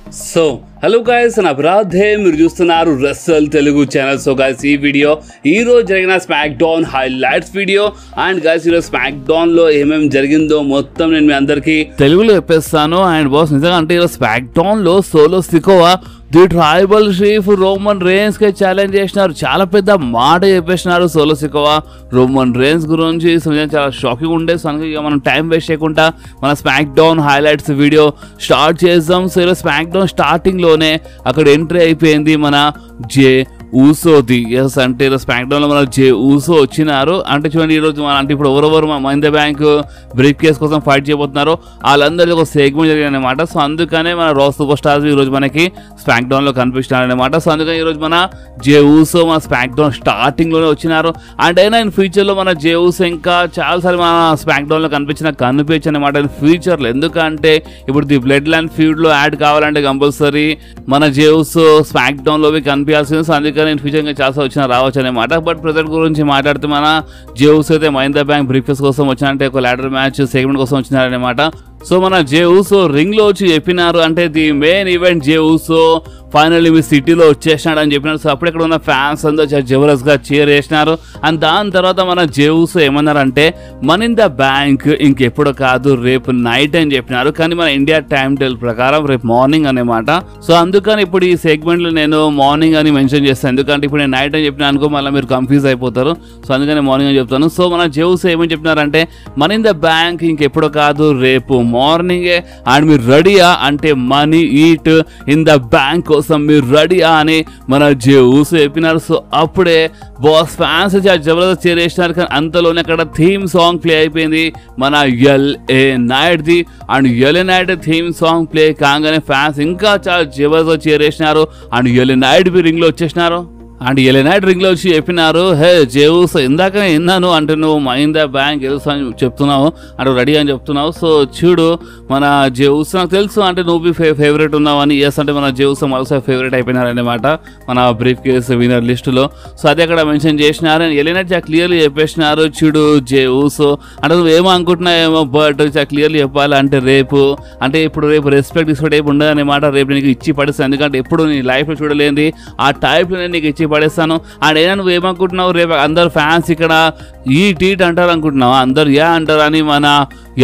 So hello guys, నా అపరాధే మీరు చూస్తున్నారు Russell Telugu channel. So guys, ఈ వీడియో ఈరోజు జరిగిన smack down highlights video. And guys, ఈరోజు స్మాక్ డౌన్ లో ఏమేమి జరిగిందో మొత్తం నేను మీ అందరికీ తెలుగులో చెప్పేస్తాను. అండ్ బాస్, నిజంగా అంటే ఈరోజు స్మాక్ డౌన్ లో solo Sikoa the tribal chief Roman rains కి ఛాలెంజ్ చేసినారు. చాలా పెద్ద మాట చెప్పేసినారు సోలో సికోవా రోమన్ రేన్స్ గురించి. చాలా షాకింగ్ ఉండే. సో అందుకే మనం టైం వేస్ట్ చేయకుండా మన smack down highlights video start చేద్దాం. సో ఈరోజు స్మాక్ డౌన్ స్టార్టింగ్ లోనే అక్కడ ఎంట్రీ అయిపోయింది మన జే ఊసోది. ఎస్, అంటే స్మాక్ డౌన్ లో మన జే ఊసో వచ్చినారు. అంటే చూడండి, ఈరోజు మన అంటే ఇప్పుడు ఎవరెవరు మహీంద్రా బ్యాంక్ బ్రీఫ్ కేస్ కోసం ఫైట్ చేయబోతున్నారు వాళ్ళందరికీ ఒక సెగ్మెంట్ జరిగింది అనమాట. సో అందుకనే మన రా సూపర్ స్టార్స్ ఈరోజు మనకి స్మాక్ డౌన్ లో కనిపిస్తున్నారు అనమాట. సో అందుకని ఈరోజు మన జే ఊసో మన స్మాక్ డౌన్ స్టార్టింగ్ లోనే వచ్చినారు. అండ్ అయినా ఇన్ ఫ్యూచర్ లో మన జే ఊసో ఇంకా చాలాసార్లు మన స్మాక్ డౌన్ లో కనిపించు అనమాట ఫ్యూచర్ లో. ఎందుకంటే ఇప్పుడు ది బ్లడ్ లైన్ ఫీడ్ లో యాడ్ కావాలంటే కంపల్సరీ మన జే ఊసో స్మాక్ డౌన్ లో కనిపించాల్సింది. సో అందుకని నేను ఫ్యూచర్ ఇంకా చాలా రావచ్చు అనమాట. బట్ ప్రెజెంట్ గురించి మాట్లాడితే మన జే ఊసో అయితే మహీంద్రా బ్యాంక్ బ్రీఫ్ కేస్ కోసం వచ్చినంటే ఒక ల్యాడర్ మ్యాచ్ సెగ్మెంట్ కోసం వచ్చినారనమాట. సో మన జే ఊసో రింగ్ లో వచ్చి చెప్పినారు, అంటే the main event Jey Uso finally మీ సిటీలో వచ్చేసినాడు అని చెప్పినారు. సో అప్పుడు ఇక్కడ ఉన్న ఫ్యాన్స్ అందరూ చాలా జబర్దస్త్ గా చీర్ చేసినారు. అండ్ దాని తర్వాత మన జే ఊసో ఏమన్నారంటే మహీంద్రా బ్యాంక్ ఇంకెప్పుడు కాదు, రేపు నైట్ అని చెప్పినారు. కానీ మన ఇండియా టైం టేబుల్ ప్రకారం రేపు మార్నింగ్ అనమాట. సో అందుకని ఇప్పుడు ఈ సెగ్మెంట్ లో నేను మార్నింగ్ అని మెన్షన్ చేస్తాను. ఎందుకంటే ఇప్పుడు నేను నైట్ అని చెప్పినా అనుకో మళ్ళీ మీరు కన్ఫ్యూజ్ అయిపోతారు. సో అందుకని మార్నింగ్ అని చెప్తాను. సో మన జే ఊసో ఏమని చెప్పినారంటే మహీంద్రా బ్యాంక్ ఇంకెప్పుడు కాదు, రేపు మార్నింగే. అండ్ మీరు రెడీయా అంటే money eat in the bank కోసం మీరు రెడీయా అని మన జే ఊసో చెప్పినారు. సో అప్పుడే బాస్ ఫ్యాన్స్ జబర్దస్త్ చేరేసినారు. కానీ అంతలోనే అక్కడ థీమ్ సాంగ్ ప్లే అయిపోయింది మన ఎల్ఏ నైట్ ది. And LA Knight theme song play కాగానే ఫ్యాన్స్ ఇంకా చాలా జబర్దస్త్ చేరేసినారు. అండ్ ఎల్ఏ నైట్ బి రింగ్ లో వచ్చేసినారు. అండ్ ఎల్ఏ నైట్ రింగ్ లో వచ్చి చెప్పినారు, హే జే ఊసో ఇందాకనే విన్నాను అంటే నువ్వు మహీంద్రా బ్యాంక్ తెలుసు అని చెప్తున్నావు, అంటే రెడీ అని చెప్తున్నావు. సో చూడు మన జే ఊసో నాకు తెలుసు అంటే నువ్వు ఫేవరెట్ ఉన్నావు అని. ఎస్, అంటే మన జే ఊసో మరోసారి ఫేవరెట్ అయిపోయినారనమాట మన బ్రీఫ్ కేస్ విన్నర్ లిస్టులో. సో అదే అక్కడ మెన్షన్ చేసినారు. ఎల్ఏ నైట్ చాలా క్లియర్లీ చెప్పేసినారు, చూడు జే ఊసో అంటే నువ్వు ఏమో అనుకుంటున్నావేమో, బట్ చాలా క్లియర్లీ చెప్పాలి అంటే రేపు అంటే ఇప్పుడు రేపు రెస్పెక్ట్ ఏమి ఉండదు అనమాట. రేపు నీకు ఇచ్చి పడేస్తాను. ఎందుకంటే ఎప్పుడు నీ లైఫ్లో చూడలేంది ఆ టైప్లో నేను నీకు ఇచ్చి పడేస్తాను. అండ్ ఏదైనా నువ్వు ఏమనుకుంటున్నావు, రేపు అందరు ఫ్యాన్స్ ఇక్కడ ఈ టీట్ అంటారు అనుకుంటున్నావు, అందరు యా అంటారు అని మన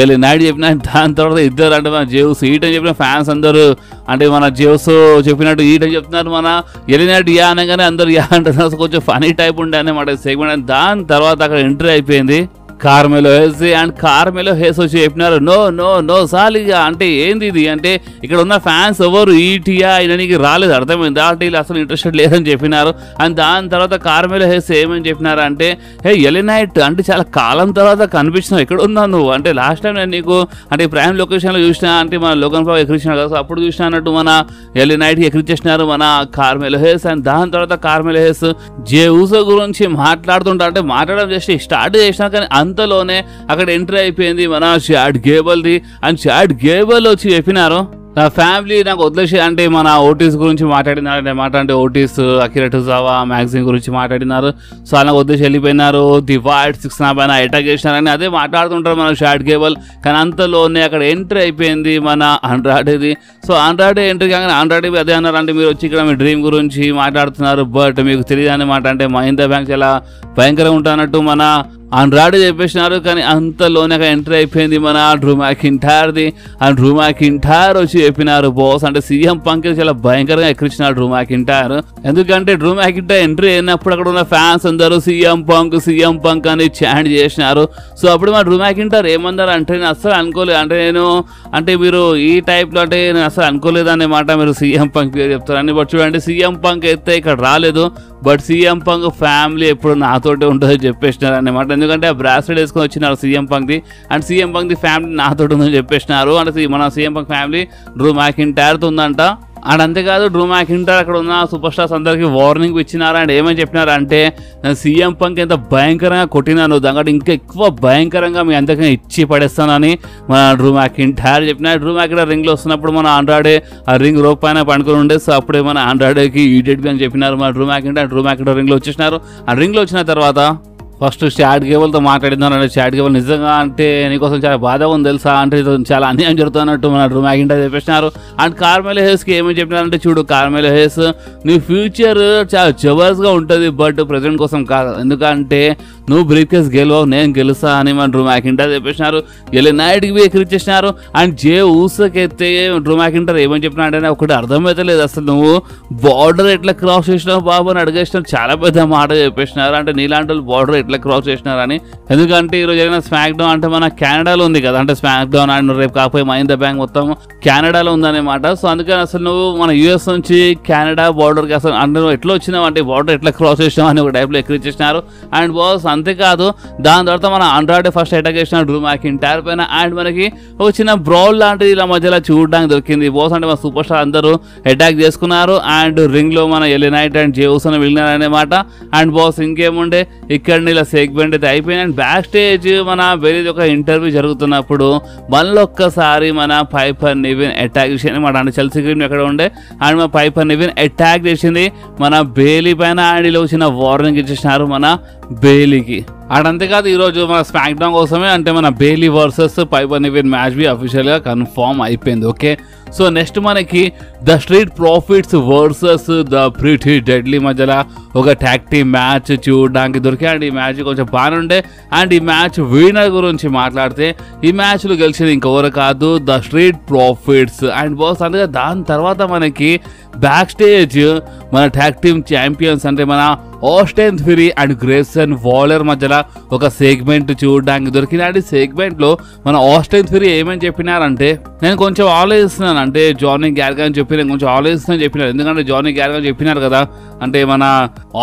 ఎల్ఏ నైట్ చెప్పిన. దాని తర్వాత ఇద్దరు అంటే మన జే ఊసో ఈట్ అని చెప్పిన ఫ్యాన్స్ అందరూ అంటే మన జే ఊసో చెప్పినట్టు ఈట్ అని చెప్తున్నారు. మన ఎల్ఏ నైట్ యా అనగానే అందరు యా అంటున్నారు. కొంచెం ఫనీ టైప్ ఉండే అనమాట సెగ్మెంట్. దాని తర్వాత అక్కడ ఎంట్రీ అయిపోయింది కార్మెలో హెస్. అండ్ కార్మెలో హెస్ వచ్చి చెప్పినారు, నో నో నో సాలిగా అంటే ఏంది ఇది అంటే ఇక్కడ ఉన్న ఫ్యాన్స్ ఎవరు ఈటీయా ఆయనకి రాలేదు, అర్థమైంది అంటే వీళ్ళు అసలు ఇంట్రెస్టెడ్ లేదని చెప్పినారు. అండ్ దాని తర్వాత కార్మెలో హెస్ ఏమని చెప్పినారు అంటే, హే ఎల్ఏ నైట్ అంటే చాలా కాలం తర్వాత కనిపించినావు, ఎక్కడ ఉన్నావు నువ్వు అంటే లాస్ట్ టైం నేను నీకు అంటే ప్రైమ్ లొకేషన్లో చూసినా అంటే మన లోకల్ బాబు ఎక్కిరించినారు కదా. సో అప్పుడు చూసినా అన్నట్టు మన ఎల్ఏ నైట్కి ఎక్కిరించేసినారు మన కార్మెలో హెస్. అండ్ దాని తర్వాత కార్మెలో హెస్ జే ఊసో గురించి మాట్లాడుతుంటా అంటే మాట్లాడడం జస్ట్ స్టార్ట్ చేసినా కానీ అంతలోనే అక్కడ ఎంట్రీ అయిపోయింది మన Chad gable the. And Chad gable వచ్చి చెప్పినారు, నా ఫ్యామిలీ నాకు వదిలేసి అంటే మన ఓటీస్ గురించి మాట్లాడినారు అనమాట. అంటే ఓటీస్ అకిరా టోజావా మ్యాగజైన్ గురించి మాట్లాడినారు. సో అలా వదిలేసి వెళ్ళిపోయినారు. ది వైట్ 6 పైన అటాక్ చేసినారని అదే మాట్లాడుతుంటారు మన చాడ్ గేబుల్. కానీ అంతలోనే అక్కడ ఎంట్రీ అయిపోయింది మన ఆండ్రాడేది. సో ఆండ్రాడే ఎంట్రీ కాగానే ఆండ్రాడే అదే అన్నారు, అంటే మీరు వచ్చి ఇక్కడ మీ డ్రీమ్ గురించి మాట్లాడుతున్నారు బట్ మీకు తెలియదు అనమాట అంటే మహీంద్రా బ్యాంక్ చాలా భయంకరంగా ఉంటానట్టు మన ఆండ్రాడే చెప్పేసినారు. కానీ అంతలోనే ఎంట్రీ అయిపోయింది మన డ్రూ మ్యాకింటైర్ది. అండ్ డ్రూ మ్యాకింటైర్ వచ్చి చెప్పినారు, బాస్ అంటే సీఎం పంక్ చాలా భయంకరంగా ఎక్కిరించినారు డ్రూ మ్యాకింటైర్. ఎందుకంటే డ్రూ మ్యాకింటైర్ ఎంట్రీ అయినప్పుడు అక్కడ ఉన్న ఫ్యాన్స్ అందరూ సీఎం పంక్ అని చాంట్ చేసినారు. సో అప్పుడు మన డ్రూ మ్యాకింటైర్ ఏమన్నారు అంటే, నేను అస్సలు అనుకోలేదు అంటే నేను అంటే మీరు ఈ టైప్లో అంటే నేను అసలు అనుకోలేదు అన్నమాట, మీరు సీఎం పంక్ పేరు చెప్తారని. బట్ చూడండి సీఎం పంక్ అయితే ఇక్కడ రాలేదు, బట్ సీఎం పంక్ ఫ్యామిలీ ఎప్పుడు నాతోటే ఉంటుందని చెప్పేసినారు అన్నమాట. ఎందుకంటే ఆ బ్రాస్లెట్ వేసుకొని వచ్చినారు సీఎం పంక్ది. అండ్ సీఎం పంక్ది ఫ్యామిలీ నాతో ఉందని చెప్పేసినారు. అంటే మన సీఎం పంక్ ఫ్యామిలీ డ్రూ మ్యాకింటైర్తో ఉందంట. అండ్ అంతేకాదు డ్రూ మ్యాకింటైర్ అక్కడ ఉన్న సూపర్ స్టార్స్ అందరికీ వార్నింగ్ ఇచ్చినారు. అండ్ ఏమని చెప్పినారు అంటే, సీఎం పంక్ ఎంత భయంకరంగా కొట్టినాను దానికంటే ఇంకా ఎక్కువ భయంకరంగా మీ అందరికీ ఇచ్చి పడేస్తానని మన డ్రూ మ్యాకింటైర్ చెప్పిన. డ్రూ మ్యాకింటైర్ రింగ్లో వస్తున్నప్పుడు మన ఆండ్రాడే ఆ రింగ్ రోప్ పైన పండుకొని ఉండే. సో అప్పుడే మన ఆండ్రాడేకి ఈడెట్గా అని చెప్పినారు మన డ్రూ మ్యాకింటైర్ రింగ్లో వచ్చేసినారు. ఆ రింగ్లో వచ్చిన తర్వాత ఫస్ట్ చాట్ కేబుల్తో మాట్లాడినారు అంటే చాట్ కేబుల్ నిజంగా అంటే నీకోసం చాలా బాధ ఉంది తెలుసా అంటే చాలా అన్యాయం జరుగుతున్నట్టు మన డ్రూ మ్యాకింటైర్ చెప్పేసినారు. అండ్ కార్మెలో హేస్కి ఏమేమి చెప్పినారంటే చూడు కార్మెలో హేస్ నీ ఫ్యూచర్ చాలా జబర్దస్త్గా ఉంటుంది బట్ ప్రజెంట్ కోసం కాదు, ఎందుకంటే నువ్వు బ్రీఫ్ కేస్ గెలవవు నేను గెలుస్తా అని మన డ్రూ మ్యాకింటైర్ చెప్పేసినారు. వెళ్ళి నైట్కి పోయి ఎక్కిరిచ్చేసినారు. అండ్ జే ఊసకైతే డ్రూ మ్యాకింటైర్ ఏమని చెప్పినా అంటే ఒకటి అర్థమైతే లేదు, అసలు నువ్వు బార్డర్ ఎట్లా క్రాస్ చేసినావు బాబు అని అడిగేసినావు, చాలా పెద్ద మాట చెప్పేసినారు. అంటే నీలాంటి వాళ్ళు బార్డర్ ఎట్లా క్రాస్ చేసినారని. ఎందుకంటే ఈరోజు జరిగిన స్మాక్ డౌన్ అంటే మన కెనడాలో ఉంది కదా, అంటే స్మాక్ డౌన్ అండ్ రేపు కాకపోయి మహీంద్రా బ్యాంక్ మొత్తం కెనడాలో ఉందన్నమాట. సో అందుకని అసలు నువ్వు మన యూఎస్ నుంచి కెనడా బార్డర్కి అసలు అంటే నువ్వు ఎట్లా వచ్చినావు అంటే బార్డర్ ఎట్లా క్రాస్ చేసినావు అని ఒక టైప్లో ఎక్కిరిచేసినారు. అండ్ బాస్ అంతేకాదు దాని తర్వాత మన ఆండ్రాయిడ్ ఫస్ట్ అటాక్ చేసిన డ్రూ మ్యాకింటైర్ పైన అండ్ మనకి ఒక చిన్న బ్రౌల్ లాంటిది ఇలా మధ్యలో చూడడానికి దొరికింది. బాస్ అంటే మన సూపర్ స్టార్ అందరూ అటాక్ చేసుకున్నారు అండ్ రింగ్ లో మన ఎలి నైట్ అండ్ జేవుస్ అని వెళ్ళినారు అనమాట. అండ్ బాస్ ఇంకేముండే ఇక్కడ ఇలా సెగ్మెంట్ అయితే అయిపోయింది. అండ్ బ్యాక్ స్టేజ్ మన వేరే ఒక ఇంటర్వ్యూ జరుగుతున్నప్పుడు మళ్ళొక్కసారి మన పైపర్ నివిన్ అటాక్ చేసింది అనమాట. అంటే చెల్సీ గ్రీన్ ఎక్కడ ఉండే అండ్ మన పైపర్ నివిన్ అటాక్ చేసింది మన బేలీ పైన అండ్ ఇలా వచ్చిన వార్నింగ్ ఇచ్చేసినారు మన బేలీకి. అండ్ అంతేకాదు ఈరోజు మన స్మాక్ డౌన్ కోసమే అంటే మన Bayley versus Piper Niven match బి అఫీషియల్గా కన్ఫర్మ్ అయిపోయింది. ఓకే సో నెక్స్ట్ మనకి the Street Profits versus the Pretty Deadly మధ్యలో ఒక ట్యాగ్ టీమ్ మ్యాచ్ చూడడానికి దొరికాయి. అండ్ ఈ మ్యాచ్ కొంచెం బాగానే ఉండే. అండ్ ఈ మ్యాచ్ విన్నర్ గురించి మాట్లాడితే ఈ మ్యాచ్లో గెలిచింది ఇంకెవరు కాదు the Street profits. And boss అందుకే దాని తర్వాత మనకి బ్యాక్ స్టేజ్ మన ట్యాగ్ టీమ్ ఛాంపియన్స్ అంటే మన Austin theory and Grayson Waller మధ్యలో ఒక సెగ్మెంట్ చూడడానికి దొరికింది. అండ్ ఈ సెగ్మెంట్లో మన ఆస్టిన్ థియరీ ఏమని చెప్పినారంటే నేను కొంచెం ఆలోచిస్తున్నాను అంటే జానీ గ్యార్గన్ చెప్పి నేను కొంచెం ఆలోచిస్తున్నాను చెప్పినారు. ఎందుకంటే జానీ గ్యార్గన్ చెప్పినారు కదా అంటే మన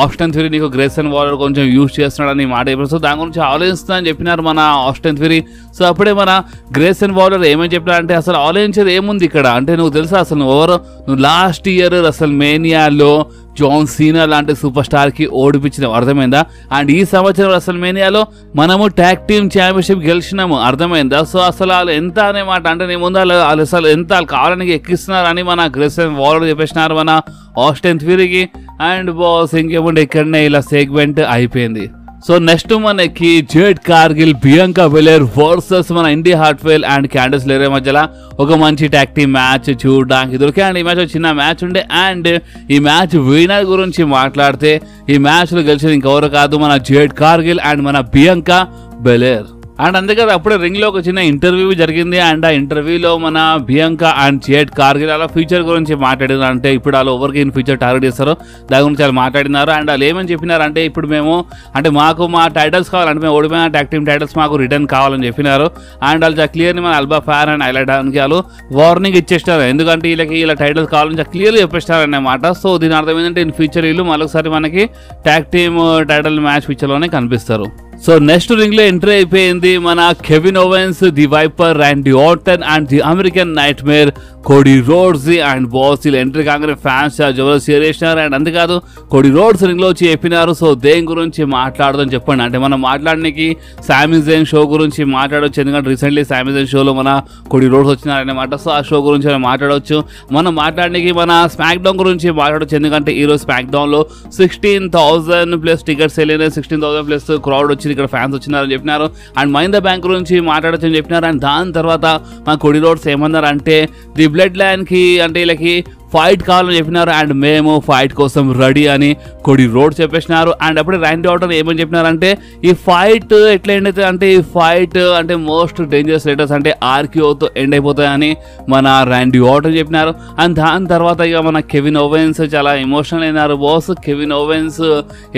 ఆస్టిన్ థియరీ నీకు గ్రేసన్ వాలర్ కొంచెం యూజ్ చేస్తున్నాడని మాట చెప్పారు. సో దాని గురించి ఆలోచిస్తున్నానని చెప్పినారు మన ఆస్టిన్ థియరీ. సో అప్పుడే మన గ్రేసన్ వాలర్ ఏమని చెప్పినారంటే అసలు ఆలోచించేది ఏముంది ఇక్కడ అంటే నువ్వు తెలుసా అసలు నువ్వు లాస్ట్ ఇయర్ అసలు మేనియాలో జాన్ సీనా లాంటి సూపర్ స్టార్ కి ఓడిపించిన అర్థమైందా. అండ్ ఈ సంవత్సరం అసలు మేనియాలో మనము ట్యాగ్ టీమ్ ఛాంపియన్షిప్ గెలిచినాము అర్థమైందా. సో అసలు వాళ్ళు ఎంత అనేమాట అంటే నీ ముందు వాళ్ళు అసలు ఎంత వాళ్ళు కావాలని ఎక్కిస్తున్నారని మన గ్రేసన్ వాలర్ చెప్పేసినారు మన ఆస్టిన్ థియరీకి. అండ్ బాస్ ఇంకేముంటే ఇక్కడనే ఇలా సెగ్మెంట్ అయిపోయింది. సో నెక్స్ట్ మనకి జేడ్ కార్గిల్ బియాంకా బెలెర్ వర్సెస్ మన ఇండి హార్ట్వెల్ అండ్ క్యాండిస్ లెరే మధ్యలో ఒక మంచి ట్యాగ్ టీమ్ మ్యాచ్ చూడడానికి దొరికాయి. అండ్ ఈ మ్యాచ్ చిన్న మ్యాచ్ ఉండే. అండ్ ఈ మ్యాచ్ విన్నర్ గురించి మాట్లాడితే ఈ మ్యాచ్లో గెలిచేది ఇంకెవరు కాదు మన జేడ్ కార్గిల్ అండ్ మన బియాంకా బెలెర్. అండ్ అంతేకాదు అప్పుడే రింగ్లో ఒక చిన్న ఇంటర్వ్యూ జరిగింది. అండ్ ఆ ఇంటర్వ్యూలో మన బియాంకా అండ్ జేడ్ కార్గిల్ అలా ఫ్యూచర్ గురించి మాట్లాడినారు. అంటే ఇప్పుడు వాళ్ళు ఎవరికి ఫ్యూచర్ టార్గెట్ చేస్తారో దాని గురించి వాళ్ళు మాట్లాడినారు. అండ్ వాళ్ళు ఏమని చెప్పినారంటే ఇప్పుడు మేము అంటే మాకు మా టైటిల్స్ కావాలంటే మేము ఓడిపోయిన ట్యాగ్ టీమ్ టైటిల్స్ మాకు రిటర్న్ కావాలని చెప్పినారు. అండ్ వాళ్ళు చాలా క్లియర్ని మన అల్బా ఫ్యాన్ అండ్ ఐలాడానికి వాళ్ళు వార్నింగ్ ఇచ్చేసినారు. ఎందుకంటే వీళ్ళకి ఇలా టైటిల్స్ కావాలని చాలా క్లియర్గా చెప్పేసినారు అన్నమాట. సో దీని అర్థం ఏంటంటే ఇన్ ఫ్యూచర్ వీళ్ళు మరొకసారి మనకి ట్యాగ్ టీమ్ టైటిల్ మ్యాచ్ ఫ్యూచర్లోనే కనిపిస్తారు. సో నెక్స్ట్ రింగ్ లో ఎంట్రీ అయిపోయింది మన Kevin Owens, the Viper, Randy Orton and the American nightmare Cody Rhodes. And boss వీళ్ళు ఎంట్రీ కాగానే ఫ్యాన్స్ జబర్దస్త్ షేర్ చేసినారు. అండ్ అంతేకాదు కోడీ రోడ్స్ రింగ్ లో వచ్చి చెప్పినారు సో దేని గురించి మాట్లాడదని చెప్పండి అంటే మనం మాట్లాడడానికి సామీ జైన్ షో గురించి మాట్లాడవచ్చు. ఎందుకంటే రీసెంట్లీ సామీ జైన్ షోలో మన కోడీ రోడ్స్ వచ్చినారనమాట. సో ఆ షో గురించి మాట్లాడవచ్చు. మనం మాట్లాడడానికి మన స్మాక్ డౌన్ గురించి మాట్లాడవచ్చు. ఎందుకంటే ఈరోజు స్మాక్ డౌన్ లో 16,000+ టికెట్స్ వెళ్ళినాయి, 16,000+ క్రౌడ్ వచ్చి ఇక్కడ ఫ్యాన్స్ వచ్చినారని చెప్పినారు. అండ్ మహీంద్రా బ్యాంక్ గురించి మాట్లాడచ్చు అని చెప్పినారు. అండ్ దాని తర్వాత మన కోడీ రోడ్స్ ఏమన్నారు అంటే ది బ్లడ్ లైన్ కి అంటే వీళ్ళకి ఫైట్ కావాలని చెప్పినారు. అండ్ మేము ఫైట్ కోసం రెడీ అని కోడీ రోడ్స్ చెప్పేసినారు. అండ్ అప్పుడే ర్యాండీ ఆర్టన్ ఏమని చెప్పినారంటే ఈ ఫైట్ ఎట్లా ఎండ్ అవుతుంది అంటే ఈ ఫైట్ అంటే మోస్ట్ డేంజరస్ లెటర్స్ అంటే ఆర్క్యూతో ఎండ్ అయిపోతాయని మన ర్యాండీ ఆర్టన్ చెప్పినారు. అండ్ దాని తర్వాత ఇక మన కెవిన్ ఓవెన్స్ చాలా ఎమోషనల్ అయినారు. బాస్ కెవిన్ ఓవెన్స్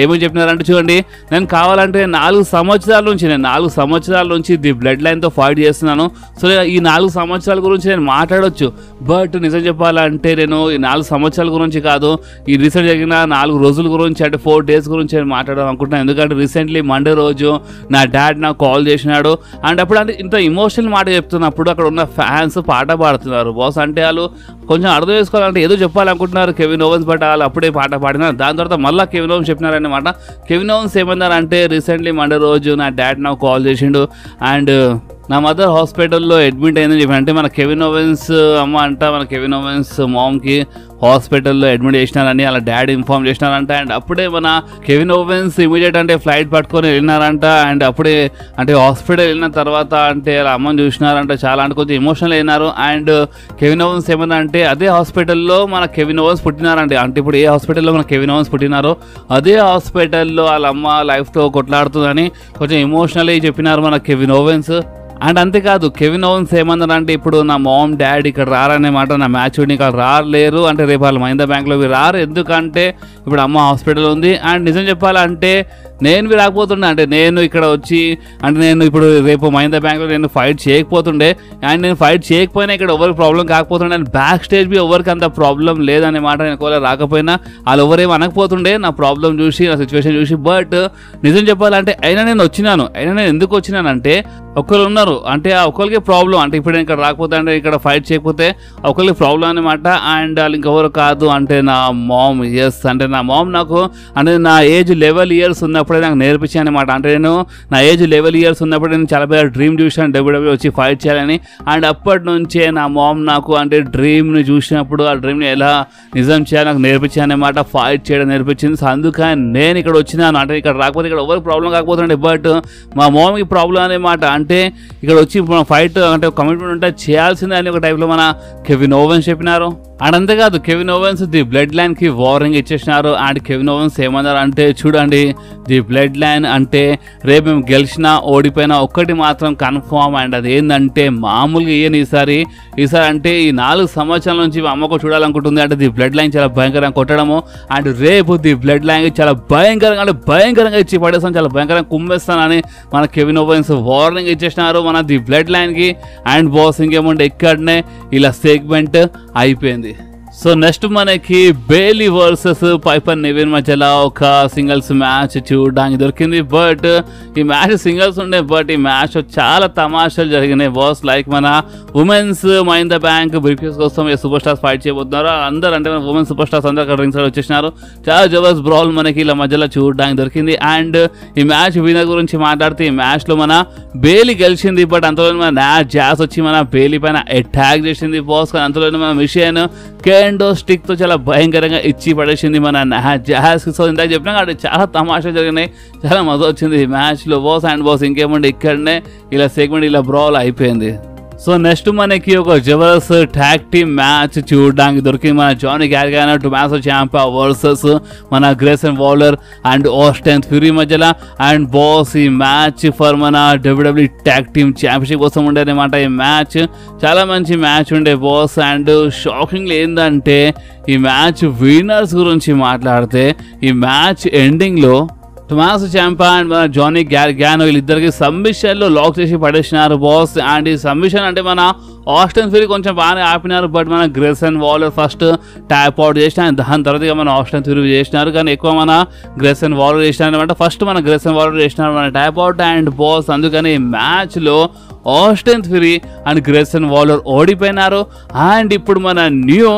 ఏమని చెప్పినారంటే చూడండి నేను కావాలంటే 4 సంవత్సరాల నుంచి ది బ్లడ్ లైన్తో ఫైట్ చేస్తున్నాను. సో ఈ 4 సంవత్సరాల గురించి నేను మాట్లాడవచ్చు. బట్ నిజం చెప్పాలంటే నేను ఈ 4 సంవత్సరాల గురించి కాదు ఈ రీసెంట్ జరిగిన 4 రోజుల గురించి అంటే 4 days గురించి నేను మాట్లాడాలనుకుంటున్నాను. ఎందుకంటే రీసెంట్లీ మండే రోజు నా డాడ్ నాకు కాల్ చేసినాడు. అండ్ అప్పుడు అంటే ఇంత ఇమోషనల్ మాట చెప్తున్నప్పుడు అక్కడ ఉన్న ఫ్యాన్స్ పాట పాడుతున్నారు. బాస్ అంటే వాళ్ళు కొంచెం అర్థం చేసుకోవాలంటే ఏదో చెప్పాలనుకుంటున్నారు కెవిన్ ఓవెన్స్ బట్ వాళ్ళు అప్పుడే పాట పాడినారు. దాని తర్వాత మళ్ళీ కెవిన్ ఓవెన్స్ చెప్పినారన్నమాట. కెవిన్ ఓవెన్స్ ఏమన్నారంటే రీసెంట్లీ మండే రోజు నా డాడ్ నాకు కాల్ చేసిండు అండ్ నా మదర్ హాస్పిటల్లో అడ్మిట్ అయిందని చెప్పి, అంటే మన కెవిన్ ఓవెన్స్ అమ్మ అంట మన కెవిన్ ఓవెన్స్ మామ్కి హాస్పిటల్లో అడ్మిట్ చేసినారని అలా డాడీ ఇన్ఫార్మ్ చేసినారంట. అండ్ అప్పుడే మన కెవిన్ ఓవెన్స్ ఇమీడియట్ అంటే ఫ్లైట్ పట్టుకొని వెళ్ళినారంట. అండ్ అప్పుడే అంటే హాస్పిటల్ వెళ్ళిన తర్వాత అంటే అలా అమ్మని చూసినారంట, చాలా అంటే కొంచెం ఎమోషనల్ అయినారు. అండ్ కెవిన్ ఓవెన్స్ ఏమన్నా అంటే అదే హాస్పిటల్లో మన కెవిన్ ఓవెన్స్ పుట్టినారంటే, అంటే ఇప్పుడు ఏ హాస్పిటల్లో మన కెవిన్ ఓవెన్స్ పుట్టినారో అదే హాస్పిటల్లో వాళ్ళ అమ్మ లైఫ్తో కొట్లాడుతుందని కొంచెం ఎమోషనల్ అయ్యి చెప్పినారు మన కెవిన్ ఓవెన్స్. అండ్ అంతేకాదు కెవిన్ ఓవెన్స్ ఏమన్నారంటే, ఇప్పుడు నా మామ్ డాడీ ఇక్కడ రారనే మాట, నా మ్యాచ్ ఇక్కడ రాలేరు అంటే రేపు వాళ్ళు మహీంద్రా బ్యాంక్లోకి రారు, ఎందుకంటే ఇప్పుడు అమ్మ హాస్పిటల్ ఉంది. అండ్ నిజం చెప్పాలంటే నేను రాకపోతుండే, అంటే నేను ఇక్కడ వచ్చి అంటే నేను ఇప్పుడు రేపు మహీంద్రా బ్యాంక్లో నేను ఫైట్ చేయకపోతుండే. అండ్ నేను ఫైట్ చేయకపోయినా ఇక్కడ ఎవరికి ప్రాబ్లం కాకపోతుండే, అండ్ బ్యాక్ స్టేజ్ బి ఎవరికి అంత ప్రాబ్లం లేదనే మాట, నేను ఒకవేళ రాకపోయినా వాళ్ళు ఎవరేం అనకపోతుండే నా ప్రాబ్లం చూసి నా సిచ్యువేషన్ చూసి. బట్ నిజం చెప్పాలంటే అయినా నేను వచ్చినాను. అయినా నేను ఎందుకు వచ్చినానంటే ఒకరు ఉన్నారు, అంటే ఆ ఒకరికి ప్రాబ్లం, అంటే ఇప్పుడు నేను ఇక్కడ రాకపోతే అంటే ఇక్కడ ఫైట్ చేయకపోతే ఒకరికి ప్రాబ్లం అనమాట. అండ్ వాళ్ళు ఇంకెవరు కాదు అంటే నా మామ్. ఎస్, అంటే నా మామ్ నాకు అంటే నా ఏజ్ 11 years ఉన్నప్పుడే నాకు నేర్పించాను అనమాట. అంటే నేను నా ఏజ్ 11 years ఉన్నప్పుడు నేను చాలా పెద్ద డ్రీమ్ చూసాను WWE వచ్చి ఫైట్ చేయాలని. అండ్ అప్పటి నుంచే నా మామ్ నాకు అంటే డ్రీమ్ని చూసినప్పుడు ఆ డ్రీమ్ని ఎలా నిజం చేయాలి నాకు నేర్పించాను అనమాట, ఫైట్ చేయడం నేర్పించింది. సో అందుకని నేను ఇక్కడ వచ్చినాను. అంటే ఇక్కడ రాకపోతే ఇక్కడ ఎవరికి ప్రాబ్లం కాకపోతుండే, బట్ మా మామ్కి ప్రాబ్లం అనమాట. అంటే ఇక్కడ వచ్చి మన ఫైట్ అంటే కమిట్మెంట్ ఉంటే చేయాల్సిందే అని ఒక టైప్లో మన కెవిన్ ఓవెన్స్ చెప్పినారు. అండ్ అంతేకాదు కెవిన్ ఓవెన్స్ ది బ్లడ్ లైన్కి వార్నింగ్ ఇచ్చేసినారు. అండ్ కెవిన్ ఓవెన్స్ ఏమన్నారు అంటే, చూడండి ది బ్లడ్ లైన్ అంటే రేపు మేము గెలిచినా ఓడిపోయినా ఒక్కటి మాత్రం కన్ఫామ్, అండ్ అది ఏంటంటే మామూలుగా ఈసారి అంటే ఈ 4 సంవత్సరాల నుంచి అమ్మకు చూడాలనుకుంటుంది అంటే ది బ్లడ్ లైన్ చాలా భయంకరంగా కొట్టడము. అండ్ రేపు ది బ్లడ్ లైన్ చాలా భయంకరంగా అంటే భయంకరంగా ఇచ్చి పడేస్తాను, చాలా భయంకరంగా కుమ్మేస్తానని మన కెవిన్ ఓవెన్స్ వార్నింగ్ ఇచ్చేసినారు మన ది బ్లడ్ లైన్కి. అండ్ బాస్ ఇంకేముంటే ఇక్కడనే ఇలా సెగ్మెంట్ అయిపోయింది. సో నెక్స్ట్ మనకి బేలీ వర్సెస్ పైపర్ నివిన్ మధ్యలో ఒక సింగిల్స్ మ్యాచ్ చూడడానికి దొరికింది. బట్ ఈ మ్యాచ్ సింగిల్స్ ఉండే, బట్ ఈ మ్యాచ్ చాలా తమాషాలు జరిగినాయి బాస్. లైక్ మన ఉమెన్స్ మహీంద్రా బ్యాంక్ బ్రీఫ్కేస్ కోసం సూపర్ స్టార్స్ ఫైట్ చేయబోతున్నారు. అందరూ అంటే మన ఉమెన్స్ సూపర్ స్టార్స్ అందరూ అక్కడ రింగ్ సైడ్ వచ్చేసినారు. చాలా జబర్దస్త్ బ్రాల్ మనకి ఇలా మధ్యలో చూడడానికి దొరికింది. అండ్ ఈ మ్యాచ్ విన్నర్ గురించి మాట్లాడితే ఈ మ్యాచ్లో మన బేలీ గెలిచింది. బట్ అంతలో మన న్యాచ్ జాస్ వచ్చి మన బేలీ పైన అటాక్ చేసింది బాస్. కానీ అంతలో మన మిషన్ కేండో స్టిక్ తో చాలా భయంకరంగా ఇచ్చి పడేసింది మన జాస్. సో ఇందాక చెప్పినా కాబట్టి చాలా తమాషా జరిగినాయి, చాలా మజా వచ్చింది మ్యాచ్ లో బాస్. అండ్ బాస్ ఇంకేమంటే ఇక్కడనే ఇలా సెగ్మెంట్ ఇలా బ్రాల్ అయిపోయింది. సో నెక్స్ట్ మనకి ఒక జబర్దస్త్ ట్యాగ్ టీమ్ మ్యాచ్ చూడడానికి దొరికింది. మన జానీ గార్గానో టొమాసో చాంపా వర్సెస్ మన gracing Waller and Austin fury మధ్యలో. అండ్ బాస్ ఈ మ్యాచ్ ఫర్ మన WWE ట్యాగ్ టీమ్ ఛాంపియన్షిప్ కోసం ఉండేదన్నమాట. ఈ మ్యాచ్ చాలా మంచి మ్యాచ్ ఉండే బాస్. అండ్ షాకింగ్ ఏంటంటే ఈ మ్యాచ్ విన్నర్స్ గురించి మాట్లాడితే ఈ మ్యాచ్ ఎండింగ్లో టొమాసో చాంపా అండ్ మన జానీ గార్గానో వీళ్ళిద్దరికి సబ్మిషన్లో లాక్ చేసి పడేసినారు బాస్. అండ్ ఈ సబ్మిషన్ అంటే మన ఆస్టిన్ ఫ్యూరీ కొంచెం బాగానే ఆపినారు, బట్ మన gracing Waller first tap out చేసిన, దాని తర్వాత మన ఆస్టిన్ ఫ్యూరీ చేసినారు. కానీ ఎక్కువ మన గ్రేసన్ వాలర్ చేసినారు అనమాట. ఫస్ట్ మన గ్రేసన్ వాలర్ చేసినారు మన ట్యాప్ అవుట్. అండ్ బాస్ అందుకని ఈ మ్యాచ్లో Austin Theory and Grayson Waller ఓడిపోయినారు. అండ్ ఇప్పుడు మన new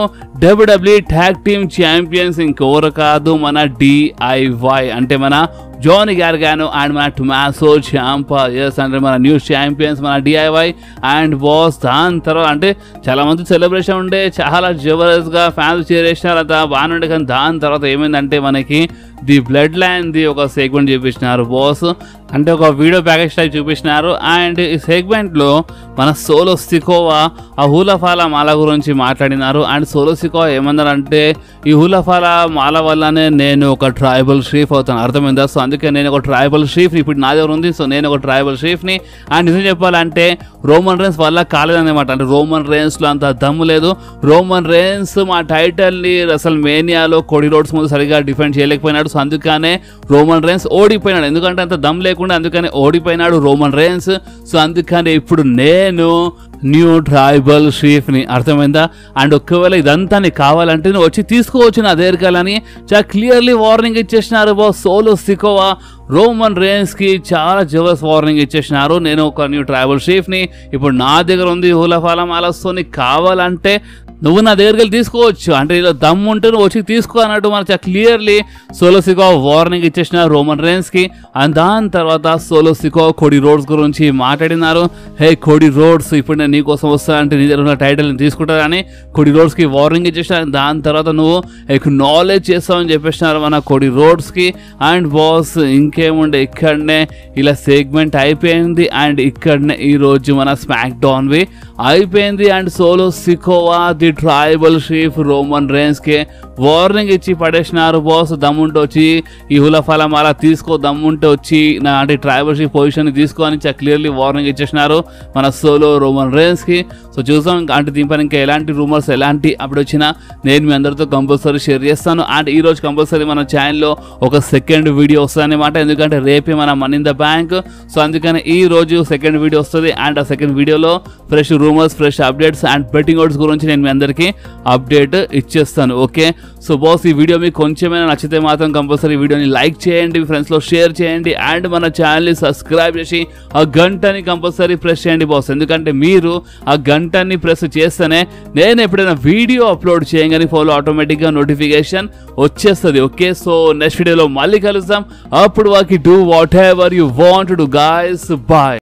WWE tag team champions ఇంకెవరు కాదు మన DIY అంటే మన జానీ గార్గానో అండ్ మన టొమాసో చాంపా. ఎస్, అంటే మన న్యూ ఛాంపియన్స్ మన DIY. అండ్ బాస్ దాని తర్వాత అంటే చాలా మంది సెలబ్రేషన్ ఉండే, చాలా జబర్దస్త్గా ఫ్యాన్స్ చేరేసినారు, అంతా బాగానే ఉండే. కానీ దాని తర్వాత ఏమైందంటే మనకి ది బ్లడ్ లైన్ ది ఒక సెగ్మెంట్ చూపించినారు బాస్. అంటే ఒక వీడియో ప్యాకేజ్ టైప్ చూపించినారు. అండ్ ఈ సెగ్మెంట్లో మన సోలో సికోవా ఆ హూలఫాలా మాల గురించి మాట్లాడినారు. అండ్ సోలో సికోవా ఏమన్నారంటే ఈ హూలఫాలా మాల వల్లనే నేను ఒక ట్రైబల్ షీఫ్ అవుతాను, అర్థమైందా? సో అందుకే నేను ఒక ట్రైబల్ షీఫ్ని ఇప్పుడు నా దగ్గర ఉంది, సో నేను ఒక ట్రైబల్ షీఫ్ని. అండ్ నిజం చెప్పాలంటే రోమన్ రేన్స్ వల్ల కాలేదన్నమాట. అంటే రోమన్ రేన్స్లో అంత దమ్ము లేదు. రోమన్ రేన్స్ మా టైటిల్ని అసలు మేనియాలో కోడి రోడ్స్ ముందు సరిగా డిఫెండ్ చేయలేకపోయినాడు. సో అందుకనే రోమన్ రేన్స్ ఓడిపోయినాడు, ఎందుకంటే అంత దమ్ లేకుండా అందుకనే ఓడిపోయినాడు రోమన్ రేన్స్. సో అందుకని ఇప్పుడు నేను న్యూ ట్రైబల్ షీఫ్ని, అర్థమైందా? అండ్ ఒకవేళ ఇదంతా నీకు కావాలంటే నువ్వు వచ్చి తీసుకోవచ్చు నా దగ్గరని చాలా క్లియర్లీ వార్నింగ్ ఇచ్చేసినారు బాస్. సోలో సికోవా రోమన్ రేన్స్కి చాలా జబర్దస్త్ వార్నింగ్ ఇచ్చేసినారు. నేను ఒక న్యూ ట్రైబల్ షీఫ్ని, ఇప్పుడు నా దగ్గర ఉంది హూలఫాలా మాలస్తో, నీకు కావాలంటే నువ్వు నా దగ్గరికి వెళ్ళి తీసుకోవచ్చు, అంటే ఇలా దమ్ము ఉంటే నువ్వు వచ్చి తీసుకో అన్నట్టు మనకు క్లియర్లీ సోలో సికో వార్నింగ్ ఇచ్చేసిన రోమన్ రేన్స్ కి. అండ్ దాని తర్వాత సోలో సికో కోడి రోడ్స్ గురించి మాట్లాడినారు. హే కోడి రోడ్స్, ఇప్పుడు నేను నీకోసం వస్తా అంటే నీ దగ్గర ఉన్న టైటిల్ని తీసుకుంటారని కోడి రోడ్స్ కి వార్నింగ్ ఇచ్చేసిన. దాని తర్వాత నువ్వు నాలెడ్జ్ చేస్తావని చెప్పేసినారు మన కోడి రోడ్స్ కి. అండ్ బాస్ ఇంకేముండే, ఇక్కడనే ఇలా సెగ్మెంట్ అయిపోయింది. అండ్ ఇక్కడనే ఈ రోజు మన స్మాక్ డౌన్ వి అయిపోయింది. And solo Sikoa the tribal chief Roman rains కి వార్నింగ్ ఇచ్చి పడేసినారు. బాస్ దమ్ముంటే వచ్చి ఈ హులఫలం అలా తీసుకో, దమ్ముంటే వచ్చి నా అంటే ట్రైబల్ చీఫ్ పొజిషన్ తీసుకో అని క్లియర్లీ వార్నింగ్ ఇచ్చేసినారు మన సోలో రోమన్ రేన్స్ కి. సో చూసాం, అంటే దీనిపైన ఇంకా ఎలాంటి రూమర్స్ ఎలాంటి అప్డేట్ వచ్చినా నేను మీ అందరితో కంపల్సరీ షేర్ చేస్తాను. అండ్ ఈ రోజు కంపల్సరీ మన ఛానల్లో ఒక సెకండ్ వీడియో వస్తుంది అనమాట, ఎందుకంటే రేపే మన money in the bank. So అందుకని ఈ రోజు సెకండ్ వీడియో వస్తుంది. అండ్ ఆ సెకండ్ వీడియోలో fresh rumours, fresh updates and betting odds గురించి నేను మీ అందరికీ అప్డేట్ ఇచ్చేస్తాను. ఓకే, సో బాస్ ఈ వీడియో మీకు కొంచెమైనా నచ్చితే మాత్రం కంపల్సరీ వీడియోని లైక్ చేయండి, మీ ఫ్రెండ్స్లో షేర్ చేయండి. అండ్ మన ఛానల్ని సబ్స్క్రైబ్ చేసి ఆ గంటని కంపల్సరీ ప్రెస్ చేయండి బాస్, ఎందుకంటే మీరు ఆ గంటని ప్రెస్ చేస్తేనే నేను ఎప్పుడైనా వీడియో అప్లోడ్ చేయగానే ఫోన్లో ఆటోమేటిక్గా నోటిఫికేషన్ వచ్చేస్తుంది. ఓకే, సో నెక్స్ట్ వీడియోలో మళ్ళీ కలుద్దాం. అప్పుడు వాకి do whatever you want to do guys. Bye.